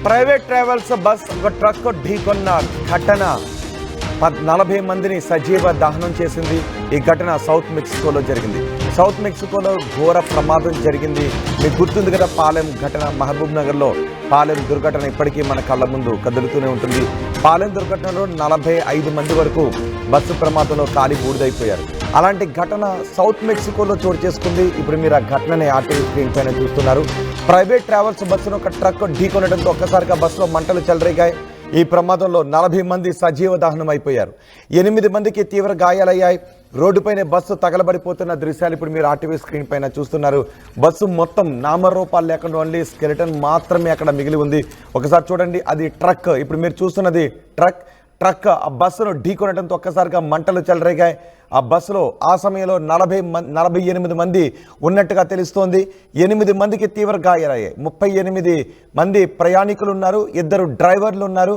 Private travels bus ఒక truck ఢీకొన్న ఘటన 40 మందిని సజీవ దహనం చేసింది. ఈ ఘటన సౌత్ మెక్సికోలో జరిగింది. సౌత్ మెక్సికోలో ఘోర ప్రమాదం జరిగింది. మీకు గుర్తుంది కదా, పాలెం ఘటన, మహబూబ్ నగర్లో పాలెం దుర్ఘటన ఇప్పటికీ మన కళ్ళ ముందు కదులుతూనే ఉంటుంది. పాలెం దుర్ఘటనలో 45 మంది వరకు బస్సు ప్రమాదంలో కాలి బూడిదైపోయారు. అలాంటి ఘటన సౌత్ మెక్సికోలో చోటు చేసుకుంది. ఇప్పుడు మీరు ఆ ఘటనని ఆర్టీవీ స్క్రీన్ పైన చూస్తున్నారు. ప్రైవేట్ ట్రావెల్స్ బస్సును ఒక ట్రక్ ఢీకొనడంతో ఒక్కసారిగా బస్సులో మంటలు చెలరేగాయి. ఈ ప్రమాదంలో 40 మంది సజీవ దహనం అయిపోయారు. 8 మందికి తీవ్ర గాయాలయ్యాయి. రోడ్డుపైనే బస్సు తగలబడిపోతున్న దృశ్యాలు ఇప్పుడు మీరు ఆర్టీవీ స్క్రీన్ పైన చూస్తున్నారు. బస్సు మొత్తం నామరూపాలు లేకుండా ఓన్లీ స్కెలిటన్ మాత్రమే అక్కడ మిగిలి ఉంది. ఒకసారి చూడండి, అది ట్రక్. ఇప్పుడు మీరు చూస్తున్నది ట్రక్ ఆ బస్సును ఢీకొనడంతో ఒక్కసారిగా మంటలు చెలరేగాయి. ఆ బస్సులో ఆ సమయంలో 48 మంది ఉన్నట్టుగా తెలుస్తోంది. 8 మందికి తీవ్ర గాయాలయ్యాయి. 38 మంది ప్రయాణికులు ఉన్నారు, 2 డ్రైవర్లు ఉన్నారు.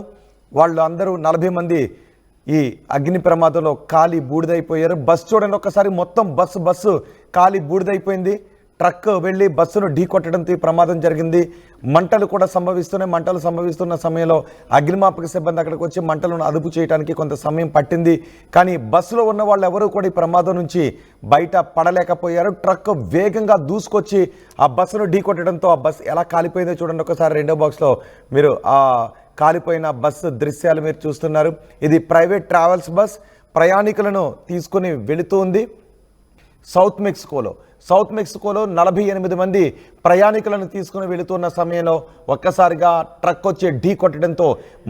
వాళ్ళు అందరూ 40 మంది ఈ అగ్ని ప్రమాదంలో కాలి బూడిదైపోయారు. బస్సు చూడండి ఒక్కసారి, మొత్తం బస్సు కాలి బూడిదైపోయింది. ట్రక్ వెళ్ళి బస్సును ఢీకొట్టడంతో ఈ ప్రమాదం జరిగింది. మంటలు కూడా సంభవిస్తున్నాయి. మంటలు సంభవిస్తున్న సమయంలో అగ్నిమాపక సిబ్బంది అక్కడికి వచ్చి మంటలను అదుపు చేయడానికి కొంత సమయం పట్టింది. కానీ బస్సులో ఉన్న వాళ్ళు ఎవరూ కూడా ఈ ప్రమాదం నుంచి బయట పడలేకపోయారు. ట్రక్ వేగంగా దూసుకొచ్చి ఆ బస్సును ఢీకొట్టడంతో ఆ బస్సు ఎలా కాలిపోయిందో చూడండి ఒకసారి. రెండో బాక్స్లో మీరు ఆ కాలిపోయిన బస్సు దృశ్యాలు మీరు చూస్తున్నారు. ఇది ప్రైవేట్ ట్రావెల్స్ బస్ ప్రయాణికులను తీసుకుని వెళుతుంది. సౌత్ మెక్సికోలో 48 మంది ప్రయాణికులను తీసుకుని వెళుతున్న సమయంలో ఒక్కసారిగా ట్రక్ వచ్చి ఢీ కొట్టడంతో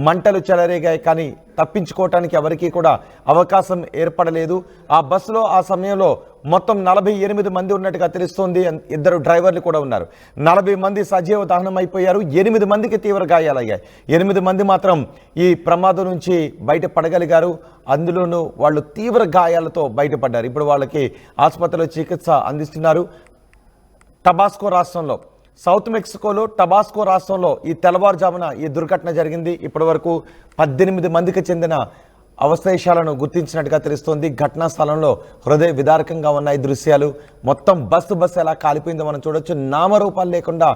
మంటలు చెలరేగాయి. కానీ తప్పించుకోవటానికి ఎవరికీ కూడా అవకాశం ఏర్పడలేదు. ఆ బస్సులో ఆ సమయంలో మొత్తం 48 మంది ఉన్నట్టుగా తెలుస్తోంది. 2 డ్రైవర్లు కూడా ఉన్నారు. 40 మంది సజీవ దహనం అయిపోయారు. 8 మందికి తీవ్ర గాయాలయ్యాయి. 8 మంది మాత్రం ఈ ప్రమాదం నుంచి బయటపడగలిగారు. అందులోనూ వాళ్ళు తీవ్ర గాయాలతో బయటపడ్డారు. ఇప్పుడు వాళ్ళకి ఆసుపత్రిలో చికిత్స అందిస్తున్నారు. టబాస్కో రాష్ట్రంలో, సౌత్ మెక్సికోలో టబాస్కో రాష్ట్రంలో ఈ తెల్లవారుజామున ఈ దుర్ఘటన జరిగింది. ఇప్పటి వరకు 18 మందికి చెందిన అవశేషాలను గుర్తించినట్టుగా తెలుస్తోంది. ఘటనా స్థలంలో హృదయ విదారకంగా ఉన్నాయి దృశ్యాలు. మొత్తం బస్సు ఎలా కాలిపోయిందో మనం చూడొచ్చు. నామరూపాలు లేకుండా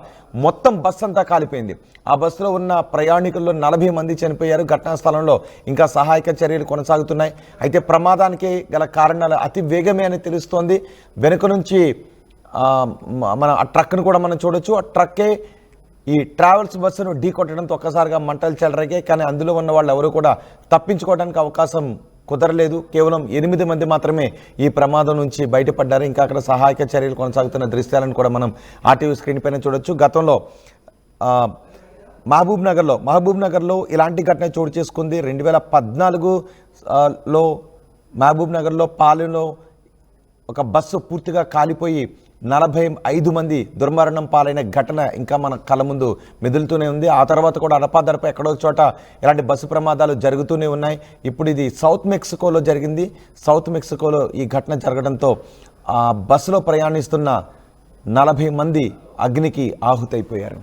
మొత్తం బస్సు అంతా కాలిపోయింది. ఆ బస్సులో ఉన్న ప్రయాణికుల్లో 40 మంది చనిపోయారు. ఘటనా స్థలంలో ఇంకా సహాయక చర్యలు కొనసాగుతున్నాయి. అయితే ప్రమాదానికి గల కారణాలు అతి వేగమే అని తెలుస్తోంది. వెనుక నుంచి మన ఆ ట్రక్ను కూడా మనం చూడొచ్చు. ఆ ట్రక్కే ఈ ట్రావెల్స్ బస్సును ఢీ కొట్టడంతో ఒక్కసారిగా మంటలు చెలరేగాయి. కానీ అందులో ఉన్న వాళ్ళు ఎవరు కూడా తప్పించుకోవడానికి అవకాశం కుదరలేదు. కేవలం 8 మంది మాత్రమే ఈ ప్రమాదం నుంచి బయటపడ్డారు. ఇంకా అక్కడ సహాయక చర్యలు కొనసాగుతున్న దృశ్యాలను కూడా మనం ఆర్టీవీ స్క్రీన్ పైన చూడొచ్చు. గతంలో మహబూబ్ నగర్లో ఇలాంటి ఘటన చోటు చేసుకుంది. 2014లో మహబూబ్ నగర్లో పాలెంలో ఒక బస్సు పూర్తిగా కాలిపోయి 45 మంది దుర్మరణం పాలైన ఘటన ఇంకా మన కళ్ళ ముందు మెదులుతూనే ఉంది. ఆ తర్వాత కూడా అడపాదడప ఎక్కడో చోట ఇలాంటి బస్సు ప్రమాదాలు జరుగుతూనే ఉన్నాయి. ఇప్పుడు ఇది సౌత్ మెక్సికోలో జరిగింది. సౌత్ మెక్సికోలో ఈ ఘటన జరగడంతో ఆ బస్సులో ప్రయాణిస్తున్న 40 మంది అగ్నికి ఆహుతైపోయారు.